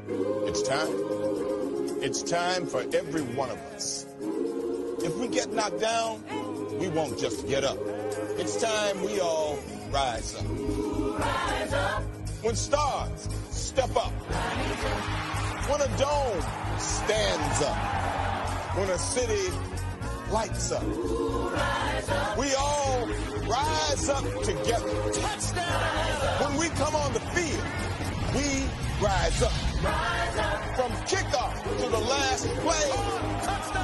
It's time. It's time for every one of us. If we get knocked down, we won't just get up. It's time we all rise up. Rise up. When stars step up. When a dome stands up. When a city lights up. Rise up. We all rise up together. Touchdown. When we come on the field, we rise up. Rise up. From kickoff to the last play,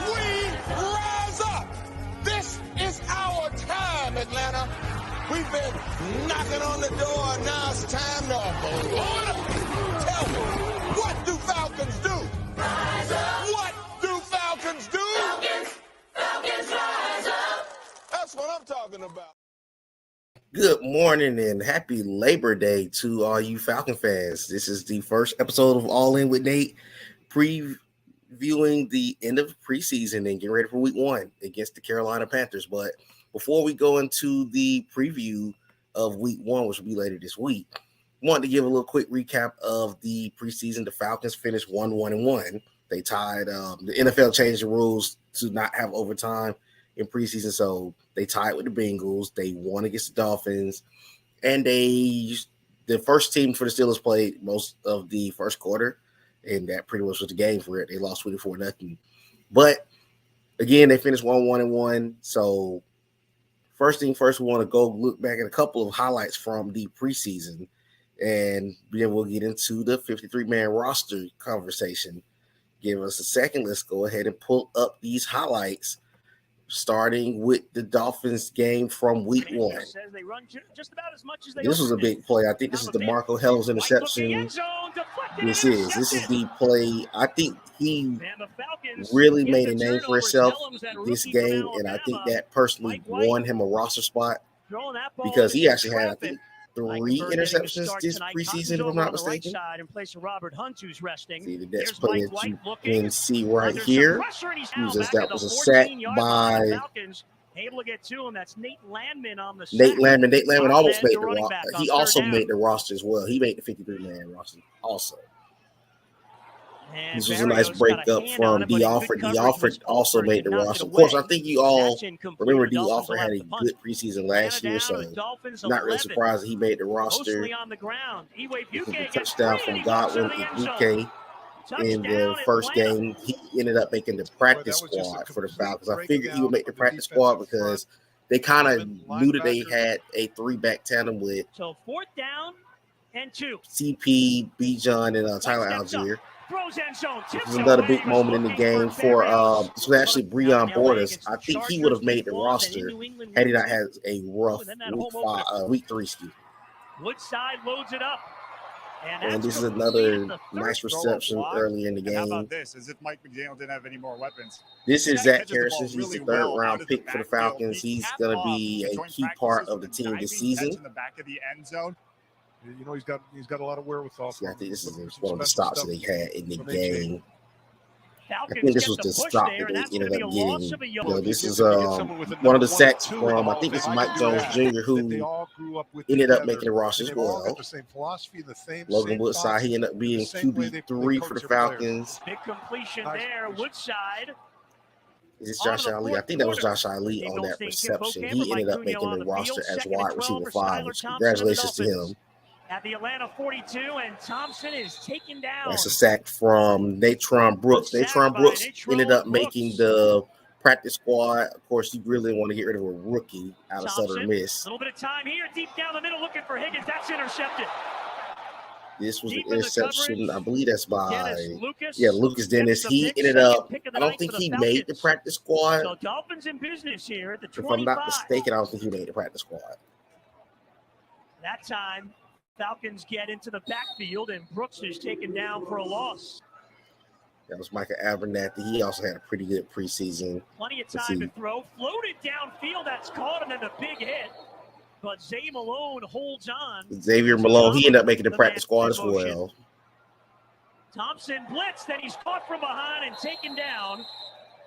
we rise up. This is our time, Atlanta. We've been knocking on the door. Now it's time to open up. Tell me, what do Falcons do? Rise up. What do Falcons do? Falcons rise up. That's what I'm talking about. Good morning and happy Labor Day to all you Falcon fans. This is the first episode of All In with Nate, previewing the end of preseason and getting ready for week 1 against the Carolina Panthers. But before we go into the preview of week 1, which will be later this week, I wanted to give a little quick recap of the preseason. The Falcons finished 1-1-1. They tied. The NFL changed the rules to not have overtime in preseason, so they tied with the Bengals. They won against the Dolphins, and the first team for the Steelers played most of the first quarter, and that pretty much was the game for it. They lost 24-0. But again, they finished 1-1-1. So first thing first, we want to go look back at a couple of highlights from the preseason, and then we'll get into the 53-man roster conversation. Give us a second. Let's go ahead and pull up these highlights, starting with the Dolphins game from week 1. This was a big play. I think this is the Marco Hell's interception. This is the play. I think he really made a name for himself this game, and I think that personally won him a roster spot because he actually had, I think, 3 interceptions this preseason, if I'm not mistaken. See, the next play that you can see right here. That was a sack by able to get to him. That's Nate Landman on the Nate Landman almost made the roster. He also made the roster as well. He made the 53-man roster also. This was a nice breakup from D. Alford. D. Alford also made the roster. Of course, I think you all remember D. Alford had a good preseason last year, so not really surprised that he made the roster. This was a touchdown from Godwin Igbuke in the first game. He ended up making the practice squad for the Falcons. I figured he would make the practice squad because they kind of knew that they had a 3-back tandem with CP, Bijan, and Tyler Algier. This was another big moment in the game for this was actually Breon Borders. I think he would have made the roster had he not had a rough week 3. Woodside loads it up. And this is another nice reception early in the game. How about this? As if Mike McDaniel didn't have any more weapons. This is Zach Harrison. He's the 3rd-round pick for the Falcons. He's going to be a key part of the team this season. In the back of the end zone. You know, he's got a lot of wherewithal. See, I think this is one of the stops that they had in the game. I think this was the stop that they ended up getting. You know, this is one of the sacks from, I think it's Mike Jones Jr., who ended up making the roster as well. Logan Woodside, he ended up being QB3 for the Falcons. Big completion there, Woodside. Is this Josh Ali? I think that was Josh Ali on that reception. He ended up making the roster as wide receiver 5, which congratulations to him. At the Atlanta 42, and Thompson is taken down. That's a sack from Natron Brooks. Natron Brooks ended up making the practice squad. Of course, you really want to get rid of a rookie out of Southern Miss. A little bit of time here, deep down the middle, looking for Higgins. That's intercepted. This was an interception. I believe that's by Lucas Dennis. He ended up, I don't think he made the practice squad. So Dolphins in business here at the 25. If I'm not mistaken, I don't think he made the practice squad. That time, Falcons get into the backfield, and Brooks is taken down for a loss. That was Micah Abernathy. He also had a pretty good preseason. Plenty of time to throw. Floated downfield. That's caught him in the big hit. But Zay Malone holds on. Xavier Malone, he ended up making the practice squad as well. Thompson blitzed, then he's caught from behind and taken down.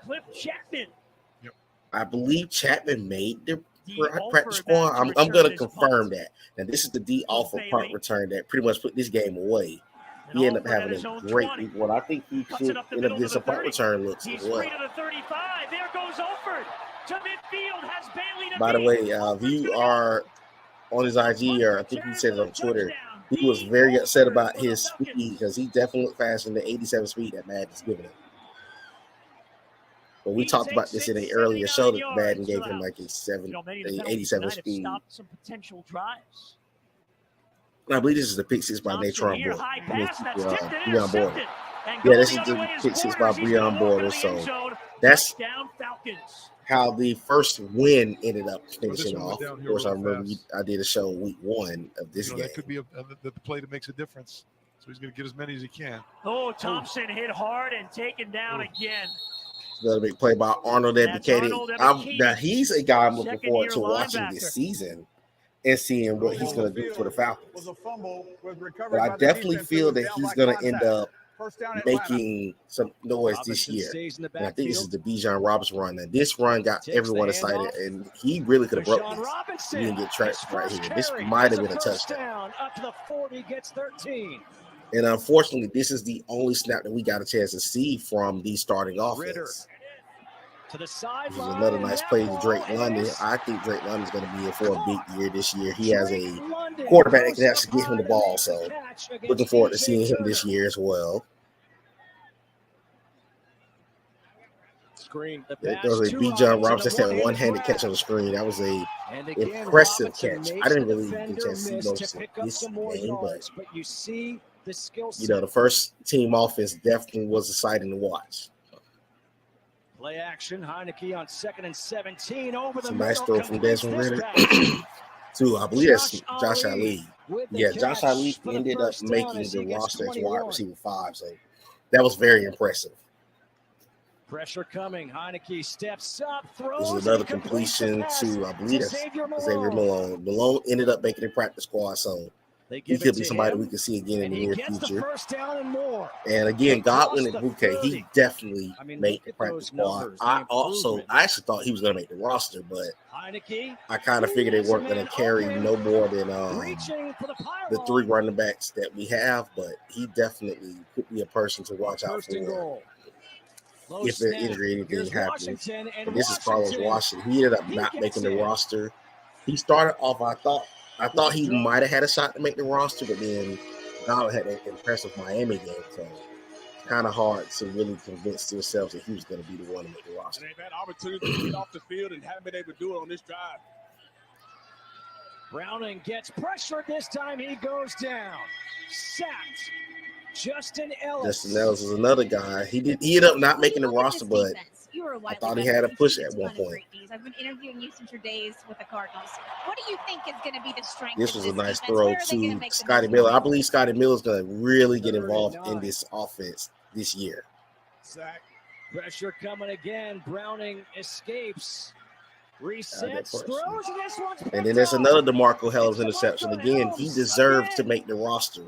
Cliff Chapman. Yep. I believe Chapman made the practice squad. I'm going to confirm that. Now, this is the D. Alford punt return that pretty much put this game away. he ended up having a great week one. I think he should end up getting some punt return looks as well. Free to the 35. There goes Olford to midfield. Has Bailey to By the way, if you are on his IG, or I think he said it on Twitter, he was very upset about his speed because he definitely looked faster than the 87 speed that Madden's giving him. But we talked about this in an earlier show that Madden gave him like a 87 speed. Some potential drives. I believe this is the pick six by Natron Board. Breon Border. Yeah, this is the pick six by Breon Border. So that's how the first win ended up finishing off. Of course, I remember I did a show week one of this game. That could be the play that makes a difference. So he's going to get as many as he can. Oh, Thompson hit hard and taken down again. Another big play by Arnold Ebiketie. Now, he's a guy I'm looking forward to watching this season and seeing what he's going to do for the Falcons. But I definitely feel that he's going to end up making some noise this year. And I think this is the Bijan Robinson run. Now, this run got everyone excited, and he really could have broke this. He didn't get trapped right here. This might have been a touchdown. Up to the 40, gets 13. And unfortunately, this is the only snap that we got a chance to see from the starting offense. This is another nice play to Drake London. I think Drake London is going to be in for a big year this year. He has a quarterback that can actually get him the ball, so looking forward to seeing him this year as well. There goes a Bijan Robinson. That's that one-handed catch on the screen. That was a impressive catch. I didn't really get a chance to see most of this game, but the first team offense definitely was exciting to watch. Play action. Heineke on 2nd and 17 over the nice throw from Desmond Ritter to, I believe that's Josh Ali. Yeah, Josh Ali ended up making the roster as wide receiver 5, so that was very impressive. Pressure coming. Heineke steps up, throws. This is another completion to, I believe that's Xavier Malone. Malone ended up making the practice squad, so he could be somebody we can see again in the near future. And again, Godwin and Bouquet, he definitely made the practice squad. I actually thought he was going to make the roster, but I kind of figured they weren't going to carry no more than the 3 running backs that we have, but he definitely could be a person to watch out for if an injury anything happens. And this is Carlos Washington. He ended up not making the roster. He started off, I thought he might have had a shot to make the roster, but then Donald had an impressive Miami game, so it's kind of hard to really convince yourself that he was going to be the one to make the roster. They've had opportunity to get off the field and haven't been able to do it on this drive. Browning gets pressure. This time he goes down. Sacked. Justin Ellis is another guy. He ended up not making the roster, but I thought he had a push at one point. I've been interviewing you since your days with the Cardinals. What do you think is going to be the strength? This was a nice throw to Scotty Miller. I believe Scotty Miller is going to really get involved in this offense this year. Sack. Pressure coming again. Browning escapes. Resets, throws, and this one's and then there's another DeMarco Helms interception. Again, he deserved to make the roster.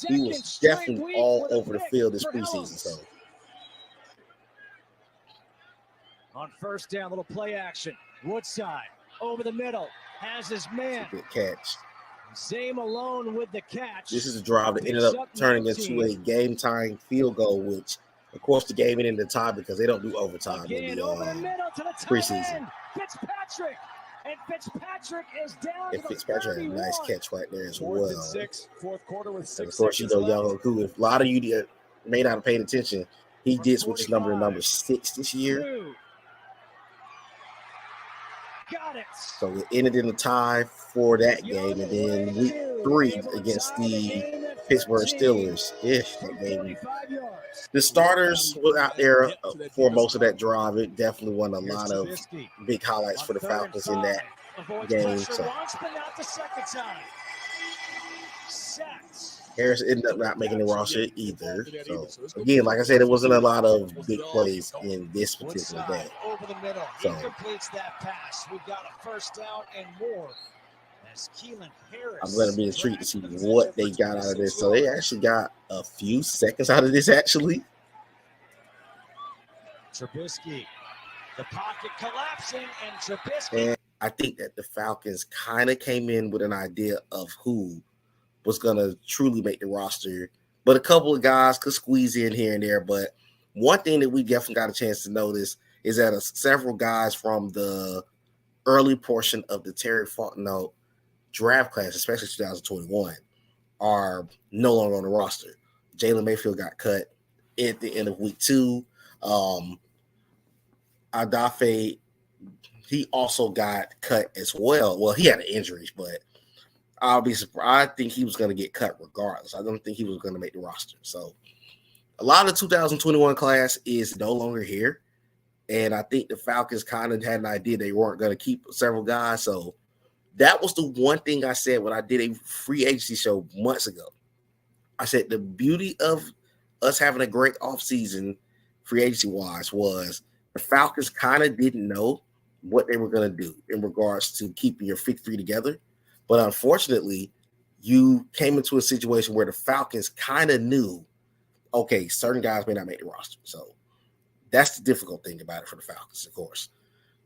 He was definitely all over the field this preseason. So on first down, little play action. Woodside over the middle has his man. Good catch. Zay Malone with the catch. This is a drive that ended up turning into a game-tying field goal, which, of course, the game ended in the tie because they don't do overtime in the preseason. Fitzpatrick, and Fitzpatrick is down. And Fitzpatrick had a nice catch right there as well. 4th and 6, fourth quarter with 6 and of course, Young Hoku, if a lot of you may not have paid attention, he did switch his number to number 6 this year. Got it. So it ended in a tie for that game, and then week 3 against the Pittsburgh Steelers. The starters were out there for most of that drive. It definitely won a lot of big highlights for the Falcons in that game. So Harris ended up not making the roster either. So again, like I said, there wasn't a lot of big plays in this particular game. So completes that pass. We've got a first down and more. I'm going to be intrigued to see what they got out of this. So they actually got a few seconds out of this, actually. Trubisky, the pocket collapsing, and Trubisky. And I think that the Falcons kind of came in with an idea of who was going to truly make the roster, but a couple of guys could squeeze in here and there. But one thing that we definitely got a chance to notice is that several guys from the early portion of the Terry Fontenot draft class, especially 2021, are no longer on the roster. Jalen Mayfield got cut at the end of week 2. Adafe, he also got cut as well. Well, he had injuries, but I'll be surprised. I think he was going to get cut regardless. I don't think he was going to make the roster. So a lot of the 2021 class is no longer here. And I think the Falcons kind of had an idea they weren't going to keep several guys. So that was the one thing I said when I did a free agency show months ago. I said the beauty of us having a great offseason free agency-wise was the Falcons kind of didn't know what they were going to do in regards to keeping your 53 together. But unfortunately, you came into a situation where the Falcons kind of knew, okay, certain guys may not make the roster. So that's the difficult thing about it for the Falcons, of course.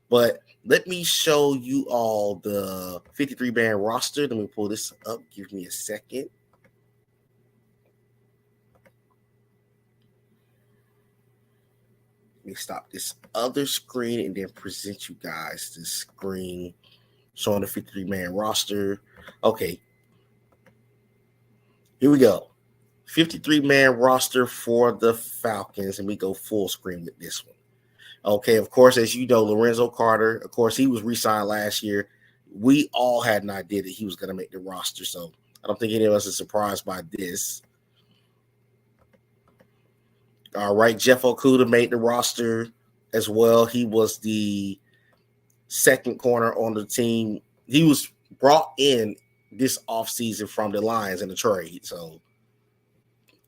But let me show you all the 53-man roster. Let me pull this up. Give me a second. Let me stop this other screen and then present you guys this screen showing the 53-man roster. Okay. Here we go. 53-man roster for the Falcons, and we go full screen with this one. Okay, of course, as you know, Lorenzo Carter, of course, he was re-signed last year. We all had an idea that he was going to make the roster, so I don't think any of us is surprised by this. All right, Jeff Okudah made the roster as well. He was the second corner on the team. He was brought in this offseason from the Lions in the trade, so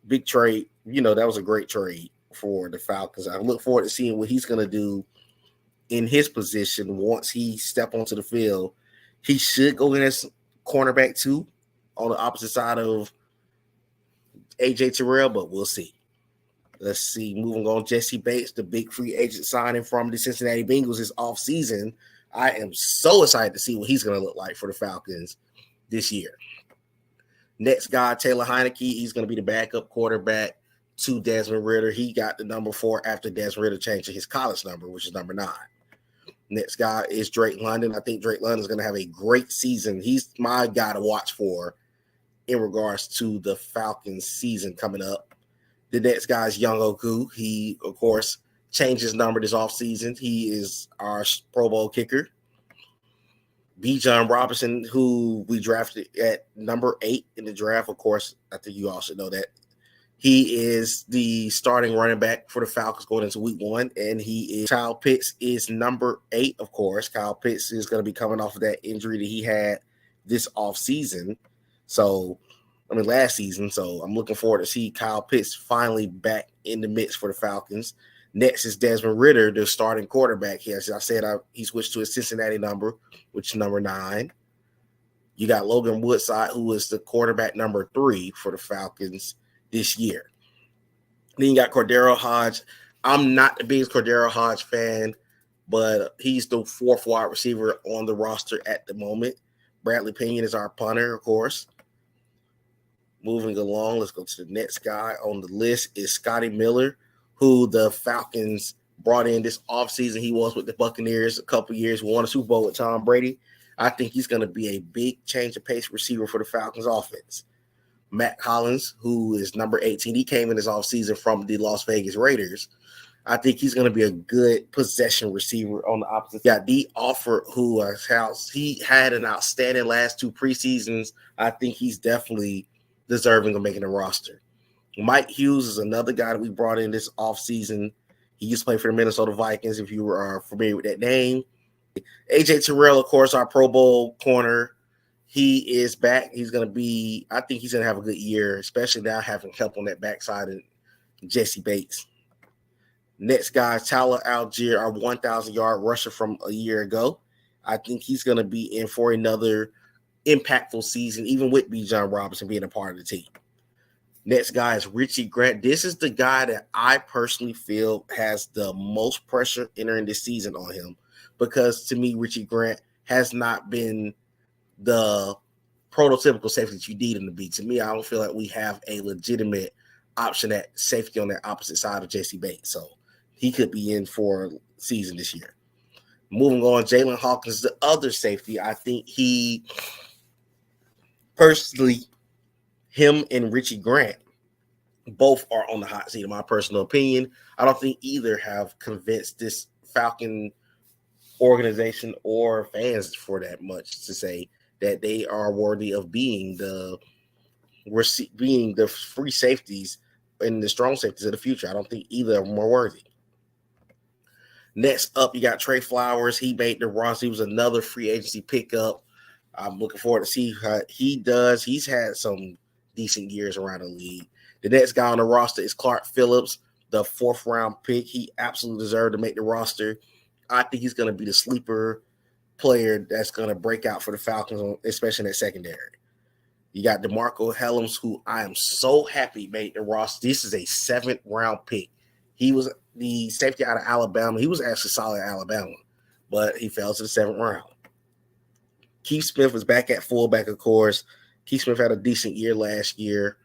big trade. You know, that was a great trade for the Falcons. I look forward to seeing what he's going to do in his position once he step onto the field. He should go in as cornerback too on the opposite side of A.J. Terrell, but we'll see. Let's see. Moving on, Jesse Bates, the big free agent signing from the Cincinnati Bengals this offseason. I am so excited to see what he's going to look like for the Falcons this year. Next guy, Taylor Heineke. He's going to be the backup quarterback to Desmond Ridder. He got the number 4 after Desmond Ridder changed to his college number, which is number 9. Next guy is Drake London. I think Drake London is going to have a great season. He's my guy to watch for in regards to the Falcons season coming up. The next guy is Young Oku. He, of course, changed his number this offseason. He is our Pro Bowl kicker. Bijan Robinson, who we drafted at number 8 in the draft. Of course, I think you all should know that. He is the starting running back for the Falcons going into week 1, and Kyle Pitts is number 8, of course. Kyle Pitts is going to be coming off of that injury that he had this offseason. So, last season. So, I'm looking forward to see Kyle Pitts finally back in the mix for the Falcons. Next is Desmond Ridder, the starting quarterback here. As I said, he switched to his Cincinnati number, which is number 9. You got Logan Woodside, who is the quarterback number 3 for the Falcons this year. Then you got Cordero Hodge. I'm not the biggest Cordero Hodge fan, but he's the 4th wide receiver on the roster at the moment. Bradley Pinion is our punter, of course. Moving along, let's go to the next guy on the list is Scotty Miller, who the Falcons brought in this offseason. He was with the Buccaneers a couple years, won a Super Bowl with Tom Brady. I think he's going to be a big change of pace receiver for the Falcons offense. Matt Collins, who is number 18, he came in this offseason from the Las Vegas Raiders. I think he's going to be a good possession receiver on the opposite. Got D. Offer, who he had an outstanding last 2 preseasons. I think he's definitely deserving of making the roster. Mike Hughes is another guy that we brought in this offseason. He used to play for the Minnesota Vikings, if you are familiar with that name. A.J. Terrell, of course, our Pro Bowl corner. He is back. He's going to be – I think he's going to have a good year, especially now having help on that backside of Jesse Bates. Next guy is Tyler Algier, our 1,000-yard rusher from a year ago. I think he's going to be in for another impactful season, even with Bijan Robinson being a part of the team. Next guy is Richie Grant. This is the guy that I personally feel has the most pressure entering this season on him because, to me, Richie Grant has not been the prototypical safety that you need in the beat. To me, I don't feel like we have a legitimate option at safety on the opposite side of J.C. Bates. So he could be in for a season this year. Moving on, Jalen Hawkins, the other safety. I think him and Richie Grant both are on the hot seat, in my personal opinion. I don't think either have convinced this Falcon organization or fans for that much to say that they are worthy of being the free safeties and the strong safeties of the future. I don't think either of them are worthy. Next up, you got Trey Flowers. He made the roster. He was another free agency pickup. I'm looking forward to see how he does. He's had some decent years around the league. The next guy on the roster is Clark Phillips, the 4th round pick. He absolutely deserved to make the roster. I think he's going to be the sleeper player that's going to break out for the Falcons, especially in that secondary. You got DeMarco Helms, who I am so happy made the roster. This is a 7th round pick. He was the safety out of Alabama. He was actually solid at Alabama, but he fell to the 7th round. Keith Smith was back at fullback, of course. Keith Smith had a decent year last year.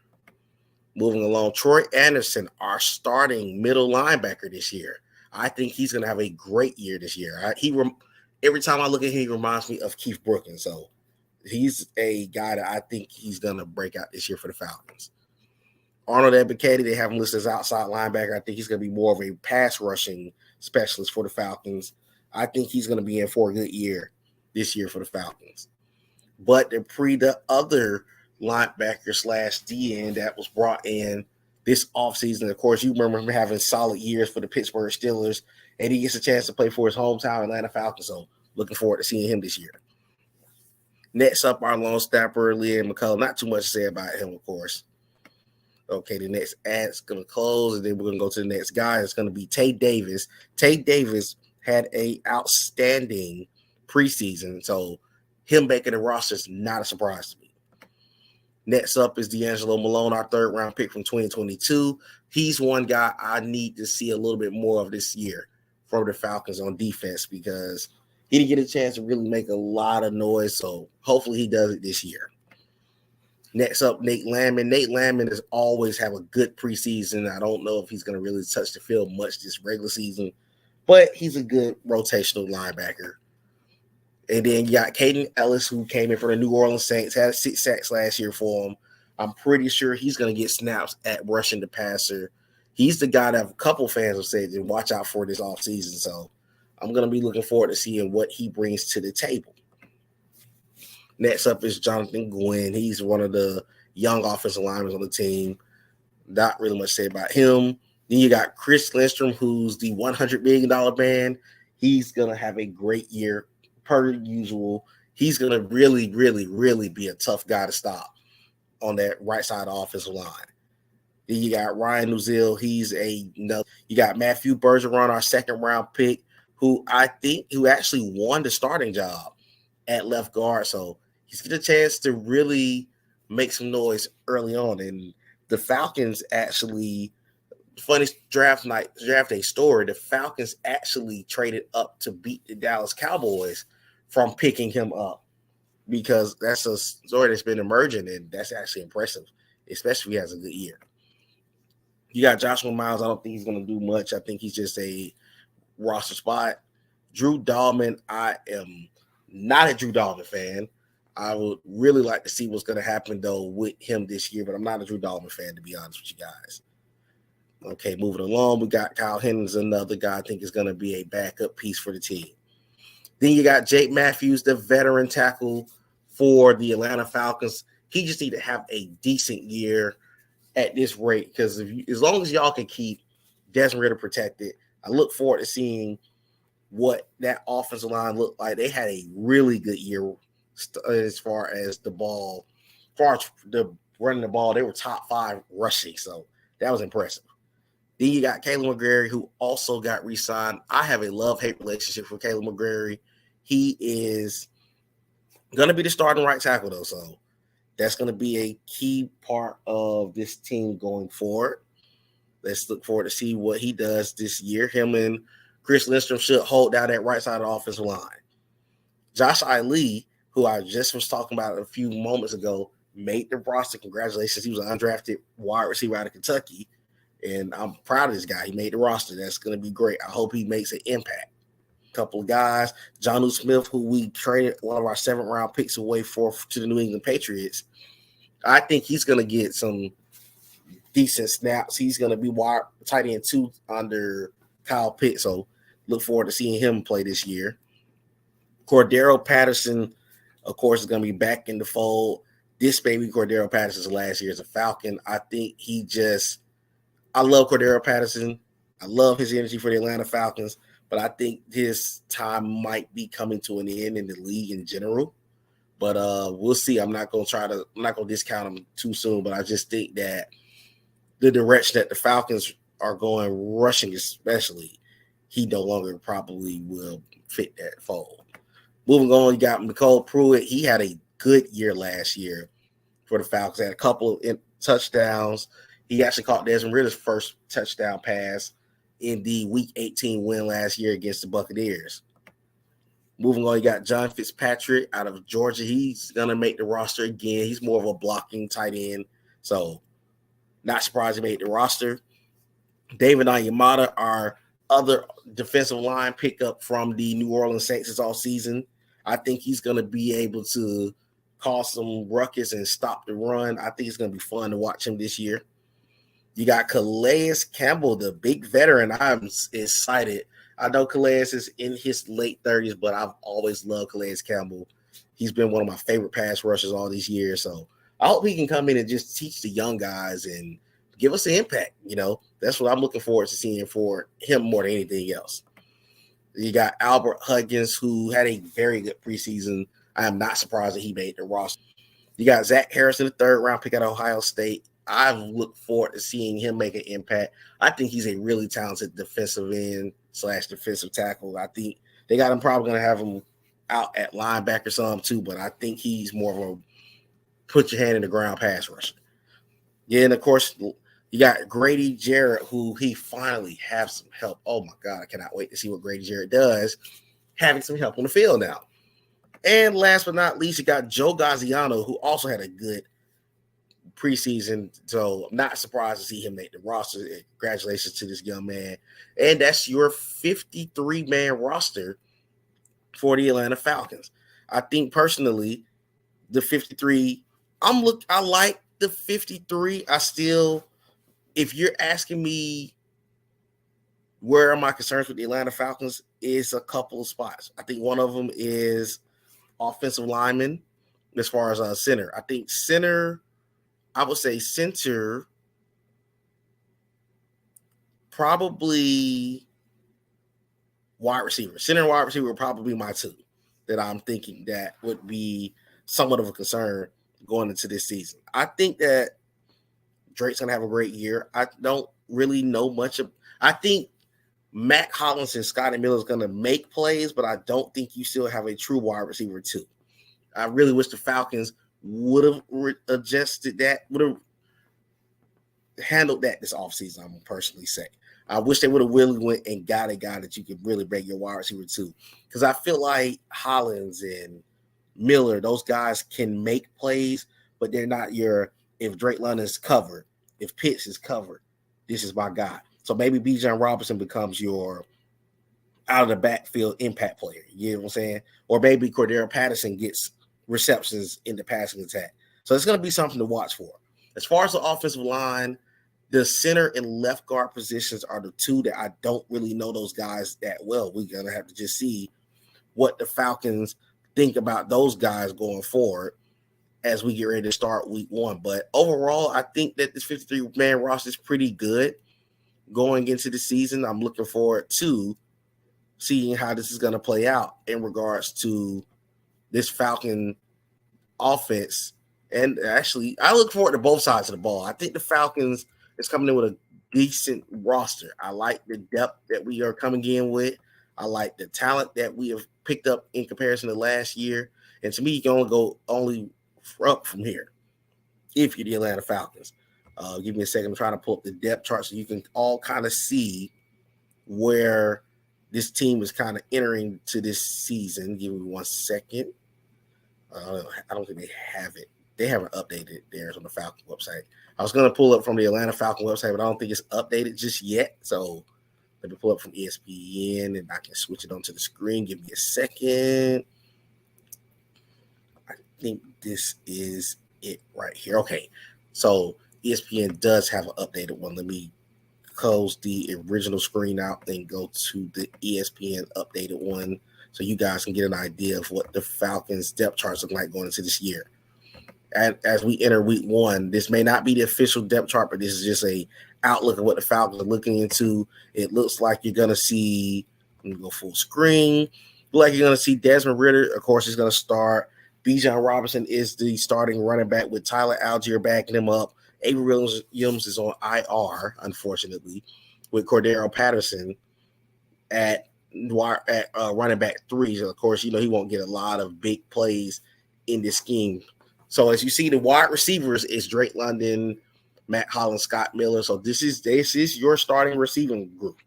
Moving along, Troy Anderson, our starting middle linebacker this year. I think he's going to have a great year this year. Every time I look at him, he reminds me of Keith Brookins. So he's a guy that I think he's going to break out this year for the Falcons. Arnold Ebiketie, they have him listed as outside linebacker. I think he's going to be more of a pass rushing specialist for the Falcons. I think he's going to be in for a good year this year for the Falcons. But the other linebacker / DN that was brought in this offseason, of course, you remember him having solid years for the Pittsburgh Steelers, and he gets a chance to play for his hometown Atlanta Falcons. So looking forward to seeing him this year. Next up, our long snapper, Liam McCullum. Not too much to say about him, of course. Okay, the next ad's going to close, and then we're going to go to the next guy. It's going to be Tate Davis. Tate Davis had an outstanding preseason, so him making the roster is not a surprise to me. Next up is D'Angelo Malone, our 3rd round pick from 2022. He's one guy I need to see a little bit more of this year from the Falcons on defense because he didn't get a chance to really make a lot of noise, so hopefully he does it this year. Next up, Nate Landman. Nate Landman has always have a good preseason. I don't know if he's going to really touch the field much this regular season, but he's a good rotational linebacker. And then you got Caden Ellis, who came in from the New Orleans Saints, had 6 sacks last year for him. I'm pretty sure he's going to get snaps at rushing the passer. He's the guy that a couple fans have said to watch out for this offseason. So I'm going to be looking forward to seeing what he brings to the table. Next up is Jonathan Gwynn. He's one of the young offensive linemen on the team. Not really much to say about him. Then you got Chris Lindstrom, who's the $100 million man. He's going to have a great year. Per usual, he's going to really, really, really be a tough guy to stop on that right side of the offensive line. Then you got Ryan Nuzil. You got Matthew Bergeron, our 2nd round pick, who actually won the starting job at left guard. So he's getting a chance to really make some noise early on. And the Falcons actually, funny draft day story, the Falcons actually traded up to beat the Dallas Cowboys from picking him up because that's a story that's been emerging, and that's actually impressive, especially if he has a good year. You got Joshua Miles. I don't think he's going to do much. I think he's just a roster spot. Drew Dahlman, I am not a Drew Dahlman fan. I would really like to see what's going to happen, though, with him this year, but I'm not a Drew Dahlman fan, to be honest with you guys. Okay, moving along, we got Kyle Hennig, another guy I think is going to be a backup piece for the team. Then you got Jake Matthews, the veteran tackle for the Atlanta Falcons. He just need to have a decent year at this rate because as long as y'all can keep Desmond Ridder protected, I look forward to seeing what that offensive line looked like. They had a really good year as far as the ball, as far as the running the ball. They were top 5 rushing, so that was impressive. Then you got Caleb McGarry, who also got re-signed. I have a love-hate relationship with Caleb McGarry. He is going to be the starting right tackle, though, so that's going to be a key part of this team going forward. Let's look forward to see what he does this year. Him and Chris Lindstrom should hold down that right side of the offensive line. Josh Lee, who I just was talking about a few moments ago, made the roster. Congratulations. He was an undrafted wide receiver out of Kentucky. And I'm proud of this guy. He made the roster. That's going to be great. I hope he makes an impact. A couple of guys, Jonnu Smith, who we traded one of our 7th-round picks away to the New England Patriots. I think he's going to get some decent snaps. He's going to be tight end 2 under Kyle Pitts. So look forward to seeing him play this year. Cordero Patterson, of course, is going to be back in the fold. This baby Cordero Patterson's last year as a Falcon. I think I love Cordero Patterson. I love his energy for the Atlanta Falcons, but I think his time might be coming to an end in the league in general. But we'll see. I'm not going to discount him too soon, but I just think that the direction that the Falcons are going, rushing especially, he no longer probably will fit that fold. Moving on, you got Nicole Pruitt. He had a good year last year for the Falcons. Had a couple of touchdowns. He actually caught Desmond Ritter's first touchdown pass in the Week 18 win last year against the Buccaneers. Moving on, you got John Fitzpatrick out of Georgia. He's going to make the roster again. He's more of a blocking tight end, so not surprised he made the roster. David Onyemata, our other defensive line pickup from the New Orleans Saints all season. I think he's going to be able to cause some ruckus and stop the run. I think it's going to be fun to watch him this year. You got Calais Campbell, the big veteran. I'm excited. I know Calais is in his late 30s, but I've always loved Calais Campbell. He's been one of my favorite pass rushers all these years. So I hope he can come in and just teach the young guys and give us an impact. That's what I'm looking forward to seeing for him more than anything else. You got Albert Huggins, who had a very good preseason. I am not surprised that he made the roster. You got Zach Harrison, the 3rd-round pick out of Ohio State. I look forward to seeing him make an impact. I think he's a really talented defensive end / defensive tackle. I think they got him probably going to have him out at linebacker some too, but I think he's more of a put your hand in the ground pass rusher. Yeah, and of course, you got Grady Jarrett, who he finally has some help. Oh, my God, I cannot wait to see what Grady Jarrett does, having some help on the field now. And last but not least, you got Joe Gaziano, who also had a good preseason, so I'm not surprised to see him make the roster. Congratulations to this young man. And that's your 53-man roster for the Atlanta Falcons. I think personally, the 53, I like the 53. If you're asking me where are my concerns with the Atlanta Falcons, is a couple of spots. I think one of them is offensive lineman as far as center. I think I would say center, probably wide receiver. Center and wide receiver would probably be my 2 that I'm thinking that would be somewhat of a concern going into this season. I think that Drake's going to have a great year. I don't really know much I think Matt Hollins and Scotty Miller is going to make plays, but I don't think you still have a true wide receiver 2. I really wish the Falcons would have adjusted that, would have handled that this offseason, I'm going to personally say. I wish they would have really went and got a guy that you could really break your wide receiver to, because I feel like Hollins and Miller, those guys can make plays, but they're not if Drake London is covered, if Pitts is covered, this is my guy. So maybe Bijan Robinson becomes your out of the backfield impact player. You know what I'm saying? Or maybe Cordero Patterson gets receptions in the passing attack. So it's going to be something to watch for. As far as the offensive line, the center and left guard positions are the 2 that I don't really know those guys that well. We're going to have to just see what the Falcons think about those guys going forward as we get ready to start week 1. But overall, I think that this 53-man roster is pretty good going into the season. I'm looking forward to seeing how this is going to play out in regards to this Falcon offense. And actually, I look forward to both sides of the ball. I think the Falcons is coming in with a decent roster. I like the depth that we are coming in with. I like the talent that we have picked up in comparison to last year. And to me, you can only go up from here if you're the Atlanta Falcons. Give me a second. I'm trying to pull up the depth chart so you can all kind of see where this team is kind of entering to this season. Give me 1 second. I don't think they have it they haven't updated theirs on the Falcon website. I was going to pull up from the Atlanta Falcon website, but I don't think it's updated just yet. So let me pull up from ESPN and I can switch it onto the screen. Give me a second. I think this is it right here. Okay. So ESPN does have an updated one. Let me close the original screen out and go to the ESPN updated one so you guys can get an idea of what the Falcons depth charts look like going into this year. And as we enter week 1, this may not be the official depth chart, but this is just a outlook of what the Falcons are looking into. It looks like you're going to see, let me go full screen, look like you're going to see Desmond Ridder, of course, is going to start. Bijan Robinson is the starting running back with Tyler Algier backing him up. Avery Williams is on IR, unfortunately, with Cordero Patterson at running back 3. So, of course, he won't get a lot of big plays in this scheme. So as you see, the wide receivers is Drake London, Matt Holland, Scott Miller. So this is your starting receiving group.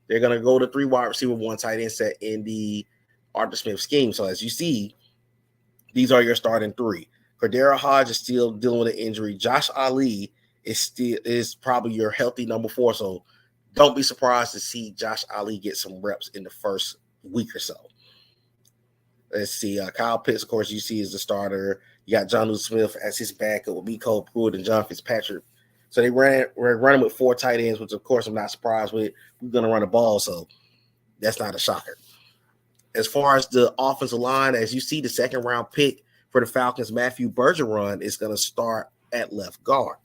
They're going to go to 3 wide receiver, 1 tight end set in the Arthur Smith scheme. So as you see, these are your starting 3. Cordero Hodge is still dealing with an injury. Josh Ali is probably your healthy number 4. So don't be surprised to see Josh Ali get some reps in the first week or so. Let's see. Kyle Pitts, of course, you see is the starter. You got Jonnu Smith as his backup with Miko Pruitt and John Fitzpatrick. So we're running with 4 tight ends, which, of course, I'm not surprised with. We're going to run the ball, so that's not a shocker. As far as the offensive line, as you see, the second-round pick for the Falcons, Matthew Bergeron, is going to start at left guard.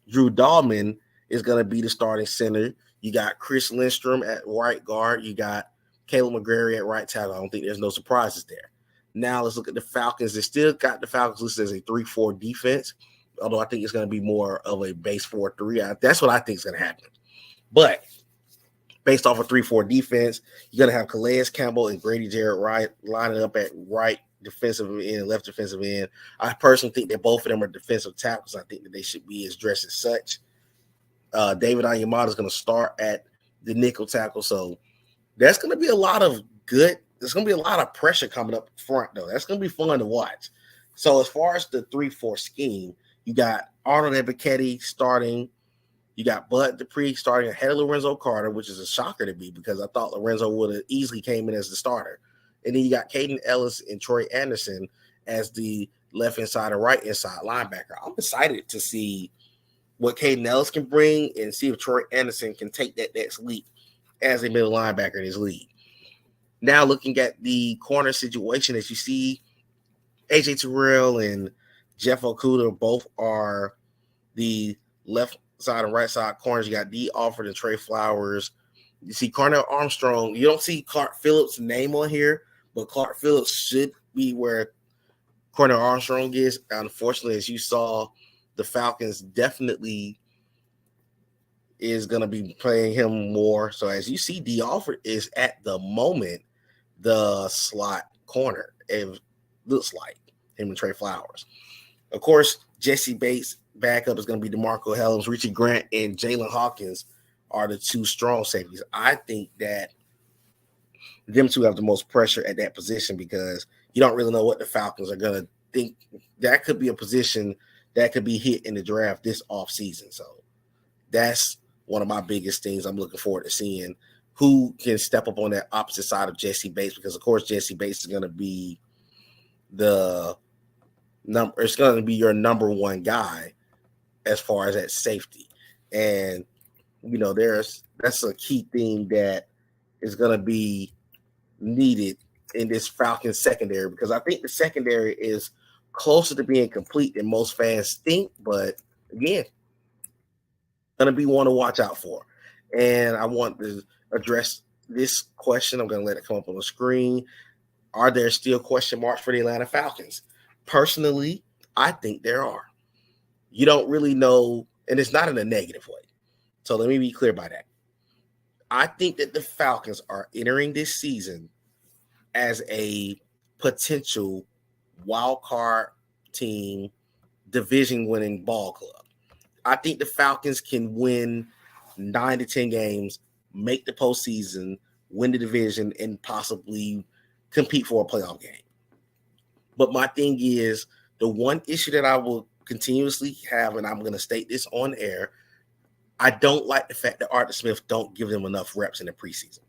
Drew Dahlman is going to be the starting center. You got Chris Lindstrom at right guard. You got Caleb McGarry at right tackle. I don't think there's no surprises there. Now let's look at the Falcons. They still got the Falcons listed as a 3-4 defense, although I think it's going to be more of a base 4-3. That's what I think is going to happen. But based off a 3-4 defense, you're going to have Calais Campbell and Grady Jarrett lining up at right defensive end and left defensive end. I personally think that both of them are defensive tackles. I think that they should be dressed as such. David Onyemata is going to start at the nickel tackle. So that's going to be a lot of good. There's going to be a lot of pressure coming up front, though. That's going to be fun to watch. So as far as the 3-4 scheme, you got Arnold Ebiketie starting. You got Bud Dupree starting ahead of Lorenzo Carter, which is a shocker to me because I thought Lorenzo would have easily came in as the starter. And then you got Caden Ellis and Troy Anderson as the left inside and right inside linebacker. I'm excited to see what Caden Ellis can bring and see if Troy Anderson can take that next leap as a middle linebacker in his league. Now looking at the corner situation, as you see, AJ Terrell and Jeff Okuda both are the left side and right side corners. You got D. Alford and Trey Flowers. You see Cornell Armstrong. You don't see Clark Phillips' name on here, but Clark Phillips should be where Cornell Armstrong is. Unfortunately, as you saw, the Falcons definitely is going to be playing him more. So as you see, D. Alford is at the moment the slot corner. It looks like him and Trey Flowers. Of course, Jesse Bates backup is going to be DeMarco Hellams. Richie Grant and Jalen Hawkins are the 2 strong safeties. I think that them 2 have the most pressure at that position because you don't really know what the Falcons are going to think. That could be a position that could be hit in the draft this offseason. So that's one of my biggest things I'm looking forward to seeing who can step up on that opposite side of Jesse Bates, because of course Jesse Bates is going to be it's going to be your number 1 guy as far as that safety. And that's a key thing that is going to be needed in this Falcons secondary, because I think the secondary is closer to being complete than most fans think, but again, going to be one to watch out for. And I want to address this question. I'm going to let it come up on the screen. Are there still question marks for the Atlanta Falcons? Personally, I think there are. You don't really know, and it's not in a negative way. So let me be clear by that. I think that the Falcons are entering this season as a potential wild card team, division-winning ball club. I think the Falcons can win 9 to 10 games, make the postseason, win the division, and possibly compete for a playoff game. But my thing is, The one issue that I will continuously have, and I'm going to state this on air, I don't like the fact that Arthur Smith don't give them enough reps in the preseason.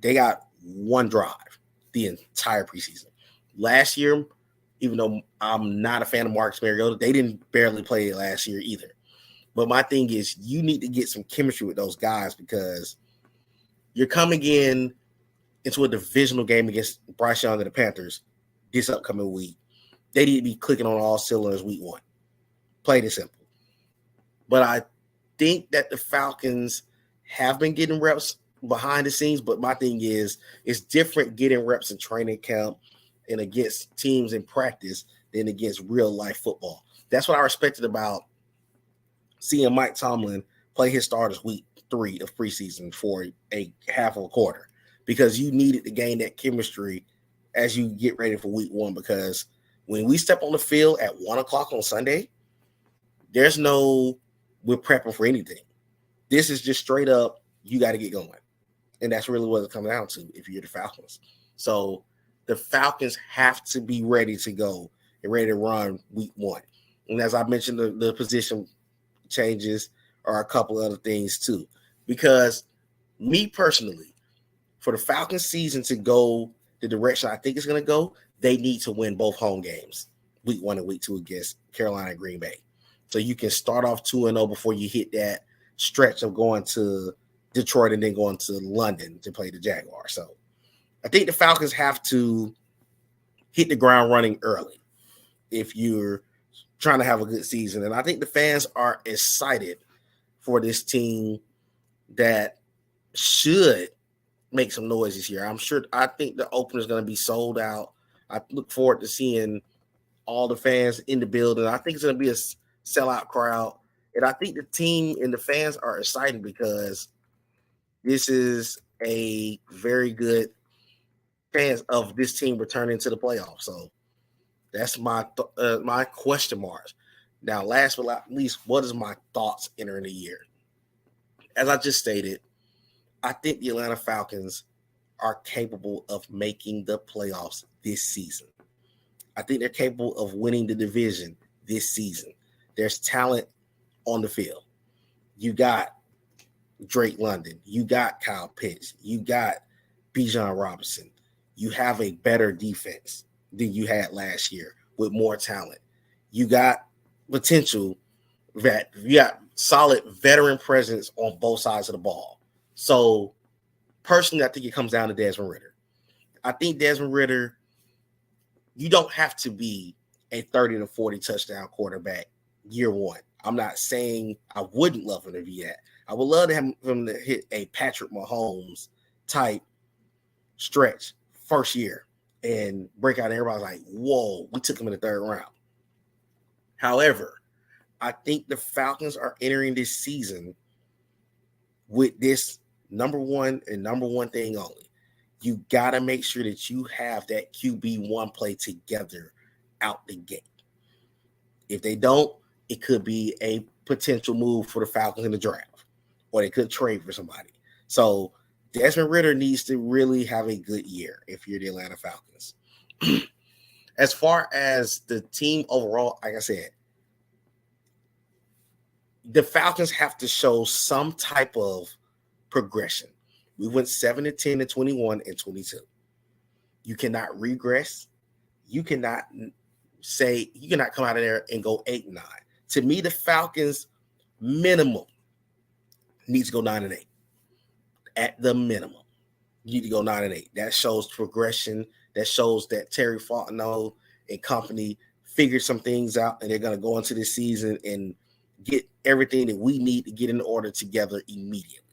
They got one drive the entire preseason. Last year, even though I'm not a fan of Marcus Mariota, they didn't barely play it last year either. But my thing is, you need to get some chemistry with those guys because you're coming into a divisional game against Bryce Young and the Panthers this upcoming week. They need to be clicking on all cylinders week 1. Plain and simple. But I think that the Falcons have been getting reps behind the scenes, but my thing is, it's different getting reps in training camp and against teams in practice than against real life football. That's what I respected about seeing Mike Tomlin play his starters week 3 of preseason for a half of a quarter, because you needed to gain that chemistry as you get ready for week 1. Because when we step on the field at 1:00 on Sunday, there's no we're prepping for anything. This is just straight up, you got to get going. And that's really what it comes down to if you're the Falcons. So the Falcons have to be ready to go and ready to run week 1. And as I mentioned, the position changes are a couple other things too. Because me personally, for the Falcons season to go the direction I think it's going to go, they need to win both home games, week 1 and week 2 against Carolina and Green Bay. So you can start off 2-0 before you hit that stretch of going to Detroit and then going to London to play the Jaguars. So I think the Falcons have to hit the ground running early if you're trying to have a good season. And I think the fans are excited for this team that should make some noise this year. I think the opener is going to be sold out. I look forward to seeing all the fans in the building. I think it's going to be a sellout crowd. And I think the team and the fans are excited because this is a very good chance of this team returning to the playoffs. So that's my question marks. Now, last but not least, what is my thoughts entering the year? As I just stated, I think the Atlanta Falcons are capable of making the playoffs this season. I think they're capable of winning the division this season. There's talent on the field. You got Drake London. You got Kyle Pitts. You got Bijan Robinson. You have a better defense than you had last year with more talent. You got potential that you got solid veteran presence on both sides of the ball. So personally, I think it comes down to Desmond Ridder. I think Desmond Ridder, you don't have to be a 30 to 40 touchdown quarterback year 1. I'm not saying I wouldn't love him to be that. I would love to have him to hit a Patrick Mahomes type stretch first year and break out. And everybody's like, whoa, we took him in the 3rd round. However, I think the Falcons are entering this season with this number one thing only. You got to make sure that you have that QB1 play together out the gate. If they don't, it could be a potential move for the Falcons in the draft, or they could trade for somebody. So Desmond Ridder needs to really have a good year if you're the Atlanta Falcons. As far as the team overall, like I said, the Falcons have to show some type of progression. We went 7-10 and 21 and 22. You cannot regress. You cannot come out of there and go 8-9. To me, the Falcons minimum needs to go 9-8. At the minimum, you need to go 9-8. That shows progression. That shows that Terry Fontenot and company figured some things out, and they're going to go into this season and get everything that we need to get in order together immediately.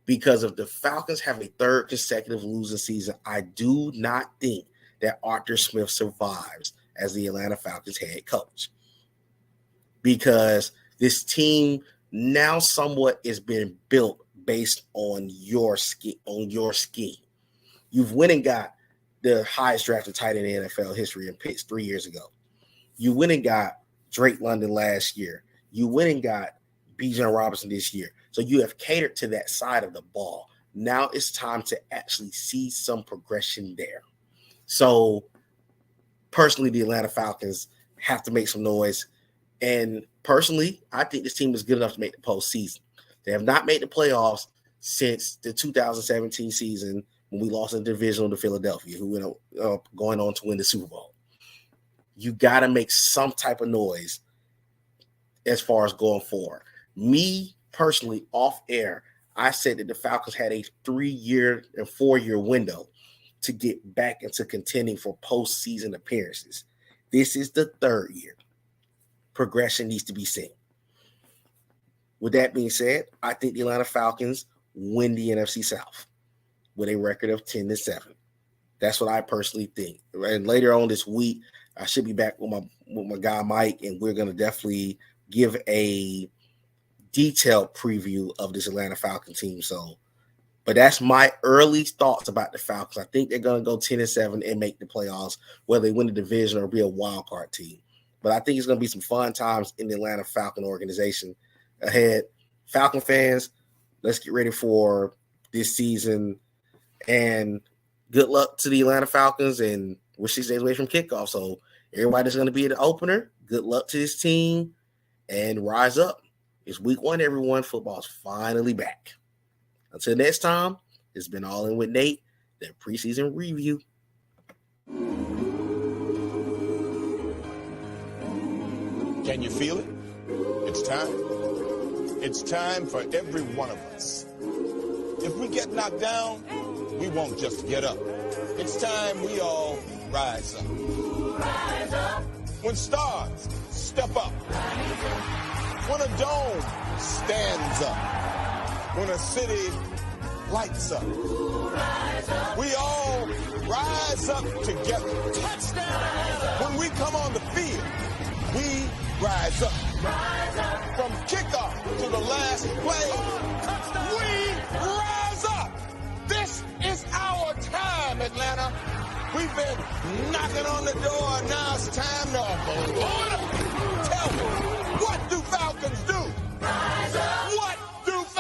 Because if the Falcons have a 3rd consecutive losing season, I do not think that Arthur Smith survives as the Atlanta Falcons head coach. Because this team now somewhat is being built based on your scheme. You've went and got the highest drafted tight end in NFL history in Pitts 3 years ago. You went and got Drake London last year. You went and got Bijan Robinson this year. So you have catered to that side of the ball. Now it's time to actually see some progression there. So personally, the Atlanta Falcons have to make some noise. And personally, I think this team is good enough to make the postseason. They have not made the playoffs since the 2017 season when we lost in the division to Philadelphia, who went going on to win the Super Bowl. You got to make some type of noise as far as going forward. Me, personally, off air, I said that the Falcons had a 3-year and 4-year window to get back into contending for postseason appearances. This is the 3rd year. Progression needs to be seen. With that being said, I think the Atlanta Falcons win the NFC South with a record of 10-7. That's what I personally think. And later on this week, I should be back with my guy Mike, and we're going to definitely give a detailed preview of this Atlanta Falcon team. But that's my early thoughts about the Falcons. I think they're going to go 10-7 and make the playoffs, whether they win the division or be a wild card team. But I think it's going to be some fun times in the Atlanta Falcon organization ahead. Falcon fans, let's get ready for this season. And good luck to the Atlanta Falcons, and we're 6 days away from kickoff. So everybody that's going to be at the opener, good luck to this team and rise up. It's week 1, everyone. Football's finally back. Until next time, it's been All In with Nate, the preseason review. Can you feel it? It's time. It's time for every one of us. If we get knocked down, we won't just get up. It's time we all rise up. Rise up. When stars step up. When a dome stands up. When a city lights up. Rise up. We all rise up together. Touchdown. When we come on the field, we rise up. Rise up. From kickoff to the last play, we rise up. This is our time, Atlanta. We've been knocking on the door. Now it's time to blow it up. Tell me, what do Falcons do?